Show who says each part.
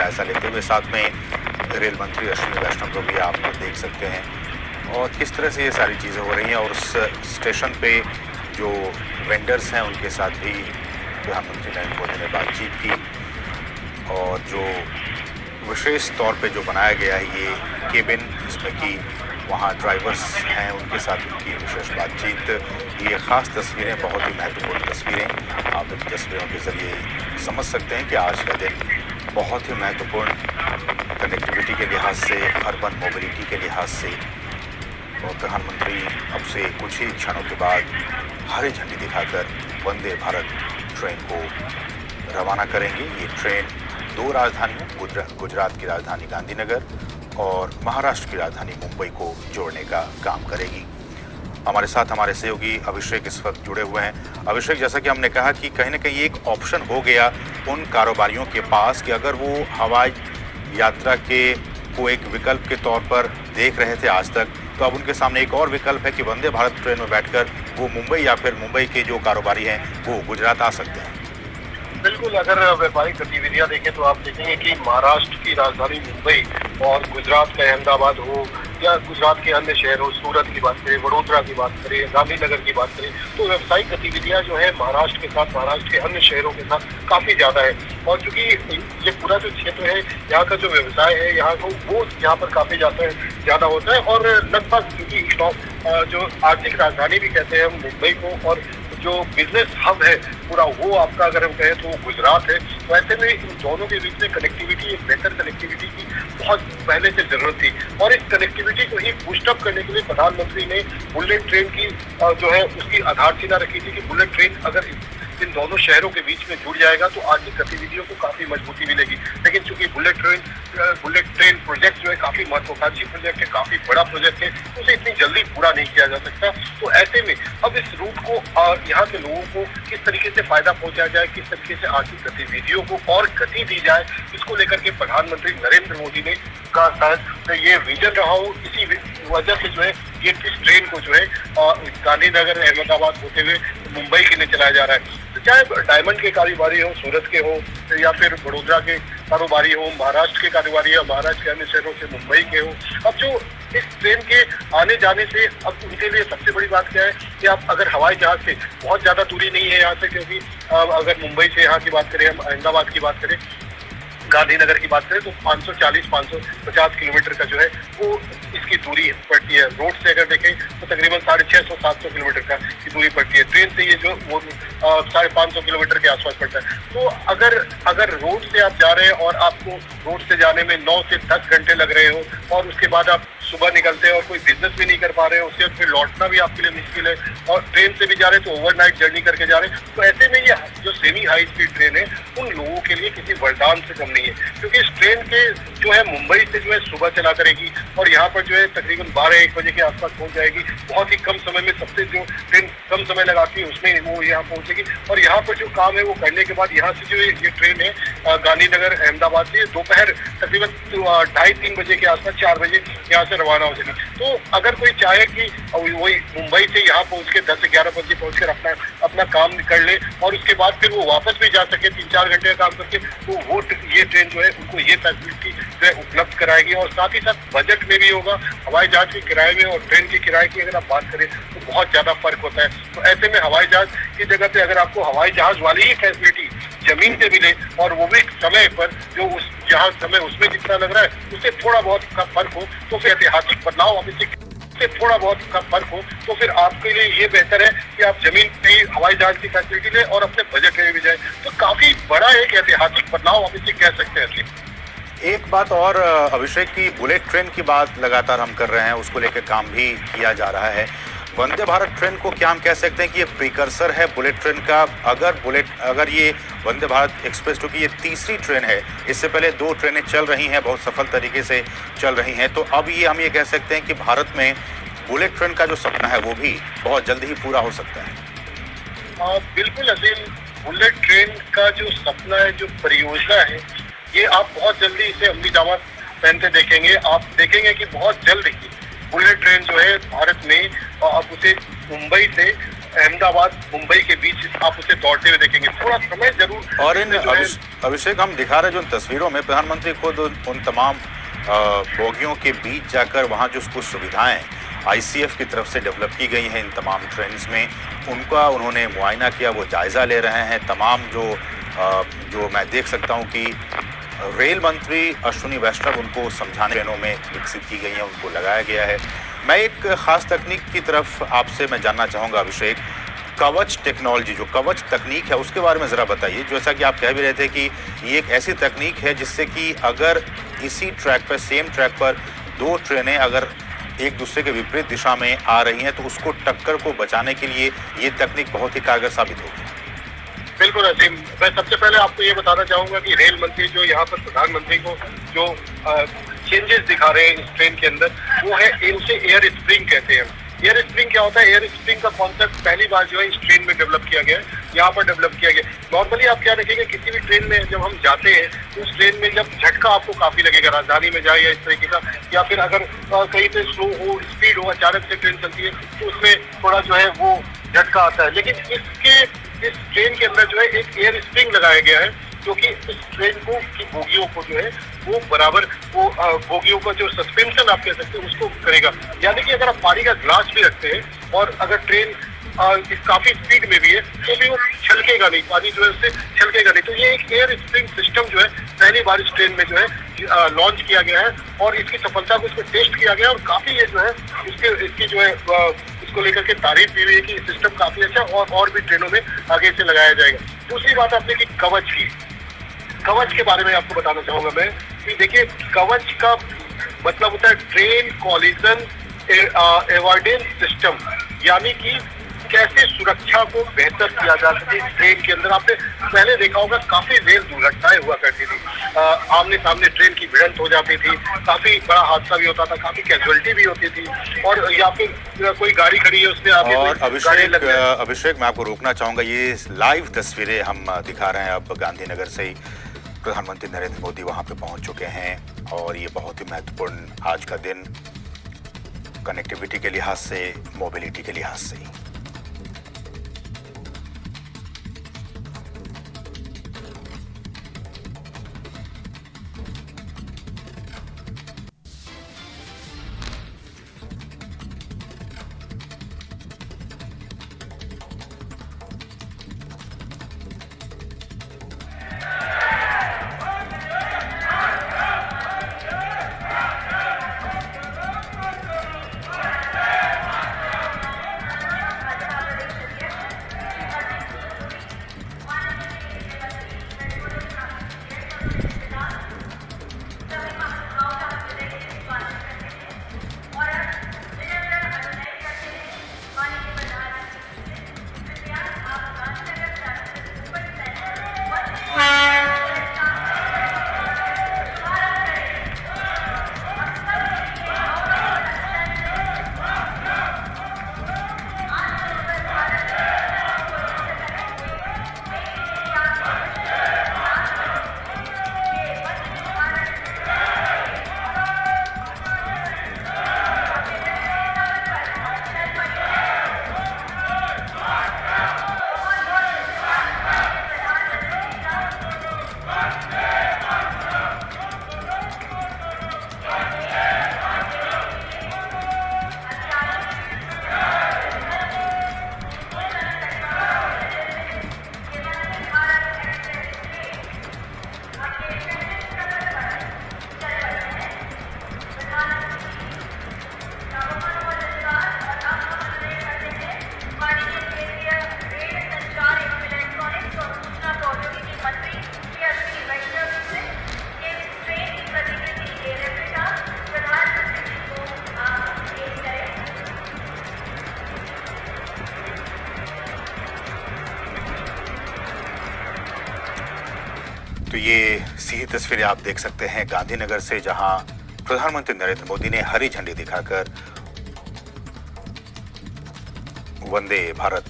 Speaker 1: जायजा लेते हुए। साथ में रेल मंत्री अश्विनी वैष्णव को भी आप देख सकते हैं और किस तरह से ये सारी चीज़ें हो रही हैं। और उस स्टेशन पे जो वेंडर्स हैं उनके साथ भी प्रधानमंत्री नरेंद्र मोदी ने बातचीत की और जो विशेष तौर पे जो बनाया गया है ये केबिन, जिसमें कि वहाँ ड्राइवर्स हैं उनके साथ उनकी विशेष बातचीत। ये ख़ास तस्वीरें, बहुत ही महत्वपूर्ण तस्वीरें, आप इन तस्वीरों के ज़रिए समझ सकते हैं कि आज का दिन बहुत ही महत्वपूर्ण कनेक्टिविटी के लिहाज से, अर्बन मोबिलिटी के लिहाज से। और प्रधानमंत्री अब से कुछ ही क्षणों के बाद हरी झंडी दिखाकर वंदे भारत ट्रेन को रवाना करेंगे। ये ट्रेन दो राजधानियों, गुजरात की राजधानी गांधीनगर और महाराष्ट्र की राजधानी मुंबई को जोड़ने का काम करेगी। हमारे साथ हमारे सहयोगी अभिषेक इस वक्त जुड़े हुए हैं। अभिषेक, जैसा कि हमने कहा कि कहीं ना कहीं एक ऑप्शन हो गया उन कारोबारियों के पास कि अगर वो हवाई यात्रा को एक विकल्प के तौर पर देख रहे थे आज तक, तो अब उनके सामने एक और विकल्प है कि वंदे भारत ट्रेन में बैठकर वो मुंबई या फिर मुंबई के जो कारोबारी हैं वो गुजरात आ सकते हैं।
Speaker 2: बिल्कुल, अगर व्यापारिक गतिविधियां देखें तो आप देखेंगे कि महाराष्ट्र की राजधानी मुंबई और गुजरात का अहमदाबाद हो या गुजरात के अन्य शहर हो, सूरत की बात करें, वडोदरा की बात करें, गांधीनगर की बात करें, तो व्यावसायिक गतिविधियां जो है महाराष्ट्र के साथ, महाराष्ट्र के अन्य शहरों के साथ काफी ज्यादा है। और चूंकि ये पूरा जो क्षेत्र है, यहाँ का जो व्यवसाय है यहाँ को, वो यहाँ पर काफी ज्यादा होता है। और लगभग क्योंकि जो आर्थिक राजधानी भी कहते हैं हम मुंबई को, और जो बिजनेस हब है पूरा वो आपका अगर हम कहें तो गुजरात है। तो ऐसे में इन दोनों के बीच में कनेक्टिविटी, एक बेहतर कनेक्टिविटी की बहुत पहले से जरूरत थी। और इस कनेक्टिविटी को ही बूस्टअप करने के लिए प्रधानमंत्री ने बुलेट ट्रेन की जो है उसकी आधारशिला रखी थी कि बुलेट ट्रेन अगर इन दोनों शहरों के बीच में जुड़ जाएगा तो आर्थिक गतिविधियों को काफी मजबूती मिलेगी। लेकिन चूंकि बुलेट ट्रेन प्रोजेक्ट जो है काफी महत्वाकांक्षी प्रोजेक्ट है, काफी बड़ा प्रोजेक्ट है, तो उसे इतनी जल्दी पूरा नहीं किया जा सकता। तो ऐसे में अब इस रूट को यहाँ के लोगों को किस तरीके से फायदा पहुंचाया जाए, किस तरीके से आर्थिक गतिविधियों को और गति दी जाए, इसको लेकर के प्रधानमंत्री नरेंद्र मोदी ने का शायद ये विजन रहा हो। इसी वजह से जो है ये इस ट्रेन को जो है गांधीनगर, अहमदाबाद होते हुए मुंबई के लिए चलाया जा रहा है। तो चाहे डायमंड के कारोबारी हो, सूरत के हो, या फिर वडोदरा के कारोबारी हो, महाराष्ट्र के कारोबारी हो, महाराष्ट्र के अन्य शहरों से मुंबई के हो, अब जो इस ट्रेन के आने जाने से अब उनके लिए सबसे बड़ी बात क्या है कि आप अगर हवाई जहाज से, बहुत ज्यादा दूरी नहीं है यहाँ से, क्योंकि अगर मुंबई से यहाँ की बात करें, हम अहमदाबाद की बात करें, गांधीनगर की बात करें तो 540-550 किलोमीटर का जो है वो इसकी दूरी पड़ती है। रोड से अगर देखें तो तकरीबन 650-700 किलोमीटर का की दूरी पड़ती है। ट्रेन से ये जो वो 550 किलोमीटर के आसपास पड़ता है। तो अगर रोड से आप जा रहे हैं और आपको रोड से जाने में 9 से 10 घंटे लग रहे हो और उसके बाद आप सुबह निकलते हैं और कोई बिजनेस भी नहीं कर पा रहे हो, उससे फिर लौटना भी आपके लिए मुश्किल है, और ट्रेन से भी जा रहे हैं तो ओवरनाइट जर्नी करके जा रहे हैं, तो ऐसे में ये जो सेमी हाई स्पीड ट्रेन है उन लोगों के लिए किसी वरदान से कम नहीं है। क्योंकि इस ट्रेन के जो है मुंबई से जो है सुबह चला करेगी और यहाँ पर जो है तकरीबन 12-1 बजे के आसपास पहुंच जाएगी। बहुत ही कम समय में, सबसे जो ट्रेन कम समय लगाती है उसमें वो यहाँ पहुंचेगी। और यहाँ पर जो काम है वो करने के बाद यहाँ से जो ये ट्रेन है गांधीनगर अहमदाबाद से दोपहर तकरीबन 2:30-3 बजे के आसपास, 4 बजे यहाँ से रवाना हो सके। तो अगर कोई चाहे कि वही मुंबई से यहाँ पहुंच के 10-11 बजे पहुंचकर अपना काम कर ले और उसके बाद फिर वो वापस भी जा सके 3-4 घंटे का काम करके, तो वो ये ट्रेन जो है उनको ये फैसिलिटी जो है उपलब्ध कराएगी। और साथ ही साथ बजट में भी होगा। हवाई जहाज के किराए में और ट्रेन के किराए की अगर आप बात करें तो बहुत ज्यादा फर्क होता है। तो ऐसे में हवाई जहाज की जगह पे अगर आपको हवाई जहाज वाली ही फैसिलिटी जमीन पे मिले और वो भी समय पर, जो उस जहाज समय उसमें जितना लग रहा है उससे थोड़ा बहुत का फर्क हो, तो फिर ऐतिहासिक बदलाव थोड़ा बहुत का फर्क हो, तो फिर आपके लिए ये बेहतर है कि आप जमीन पे हवाई जहाज की फैसिलिटी लें और अपने बजट में भी जाए। तो काफी बड़ा एक ऐतिहासिक बदलाव आप इसे कह सकते हैं।
Speaker 1: एक बात और अभिषेक की, बुलेट ट्रेन की बात लगातार हम कर रहे हैं, उसको लेकर काम भी किया जा रहा है। वंदे भारत ट्रेन को क्या हम कह सकते हैं कि ये प्रीकर्सर है बुलेट ट्रेन का? अगर ये वंदे भारत एक्सप्रेस, क्योंकि ये तीसरी ट्रेन है, इससे पहले 2 ट्रेनें चल रही हैं, बहुत सफल तरीके से चल रही हैं, तो अब ये हम ये कह सकते हैं कि भारत में बुलेट ट्रेन का जो सपना है वो भी बहुत जल्द ही पूरा हो सकता है।
Speaker 2: बिल्कुल अजीम, बुलेट ट्रेन का जो सपना है, जो परियोजना है, ये आप बहुत जल्दी इसे अमली जामात पहनते देखेंगे। आप देखेंगे कि बहुत जल्द ही बुलेट ट्रेन जो है भारत में, अब उसे मुंबई से अहमदाबाद मुंबई के बीच आप उसे दौड़ते हुए देखेंगे। थोड़ा समय जरूर।
Speaker 1: और इन अभिषेक हम दिखा रहे जो इन तस्वीरों में प्रधानमंत्री खुद उन तमाम बोगियों के बीच जाकर वहाँ जो कुछ सुविधाएं आईसीएफ की तरफ से डेवलप की गई हैं इन तमाम ट्रेन्स में, उनका उन्होंने मुआयना किया, वो जायज़ा ले रहे हैं। तमाम जो मैं देख सकता हूँ कि रेल मंत्री अश्विनी वैष्णव उनको समझाने ट्रेनों में विकसित की गई है, उनको लगाया गया है। मैं एक ख़ास तकनीक की तरफ आपसे मैं जानना चाहूँगा अभिषेक, कवच टेक्नोलॉजी, जो कवच तकनीक है उसके बारे में ज़रा बताइए। जैसा कि आप कह भी रहे थे कि ये एक ऐसी तकनीक है जिससे कि अगर इसी ट्रैक पर, सेम ट्रैक पर दो ट्रेनें अगर एक दूसरे के विपरीत दिशा में आ रही हैं तो उसको टक्कर को बचाने के लिए ये तकनीक बहुत ही कारगर साबित होगी।
Speaker 2: बिल्कुल अजीम, मैं सबसे पहले आपको ये बताना चाहूंगा कि रेल मंत्री जो यहाँ पर प्रधानमंत्री को जो चेंजेस दिखा रहे हैं इस ट्रेन के अंदर, वो है उसे एयर स्प्रिंग कहते हैं। एयर स्प्रिंग क्या होता है? एयर स्प्रिंग का कॉन्सेप्ट पहली बार जो है इस ट्रेन में डेवलप किया गया है, यहाँ पर डेवलप किया गया। नॉर्मली आप क्या देखेंगे, किसी भी ट्रेन में जब हम जाते हैं तो उस ट्रेन में जब झटका आपको काफी लगेगा, राजधानी में जाए या इस तरीके का, या फिर अगर कहीं पे स्लो हो, स्पीड हो, अचानक से ट्रेन चलती है तो उसमें थोड़ा जो है वो झटका आता है। लेकिन इस ट्रेन के अंदर जो है एक एयर स्प्रिंग लगाया गया है जो कि इस ट्रेन को की बोगियों को जो है वो बराबर वो बोगियों का जो सस्पेंशन आप कह सकते हैं उसको करेगा। यानी कि अगर आप पानी का ग्लास भी रखते हैं और अगर ट्रेन काफी स्पीड में भी है तो भी वो छलकेगा नहीं, पानी जो है उससे छलकेगा नहीं। तो ये एक एयर स्प्रिंग सिस्टम जो है पहली बार इस ट्रेन में जो है लॉन्च किया गया है और इसकी सफलता को इसमें टेस्ट किया गया है और काफी ये जो है इसकी जो है इसको लेकर के तारीफ भी हुई है कि सिस्टम काफी अच्छा और भी ट्रेनों में आगे से लगाया जाएगा। दूसरी बात आपने की कवच की, कवच के बारे में आपको बताना चाहूंगा मैं कि देखिए कवच का मतलब होता है ट्रेन कॉलिजन एवॉइडेंस सिस्टम, यानी कि कैसे सुरक्षा को बेहतर किया जा सके ट्रेन के अंदर। आपने पहले देखा होगा काफी रेल दुर्घटनाएं हुआ करती थी, आमने सामने ट्रेन की भिड़ंत हो जाती थी, काफी बड़ा हादसा भी होता था, काफी कैजुअलिटी भी होती थी, और या फिर कोई गाड़ी खड़ी है उसमें आगे
Speaker 1: और अभिषेक मैं आपको रोकना चाहूंगा, ये लाइव तस्वीरें हम दिखा रहे हैं अब गांधीनगर से ही। प्रधानमंत्री नरेंद्र मोदी वहां पे पहुंच चुके हैं और ये बहुत ही महत्वपूर्ण आज का दिन कनेक्टिविटी के लिहाज से, मोबिलिटी के लिहाज से। तो ये सीधी तस्वीरें आप देख सकते हैं गांधीनगर से, जहां प्रधानमंत्री नरेंद्र मोदी ने हरी झंडी दिखाकर वंदे भारत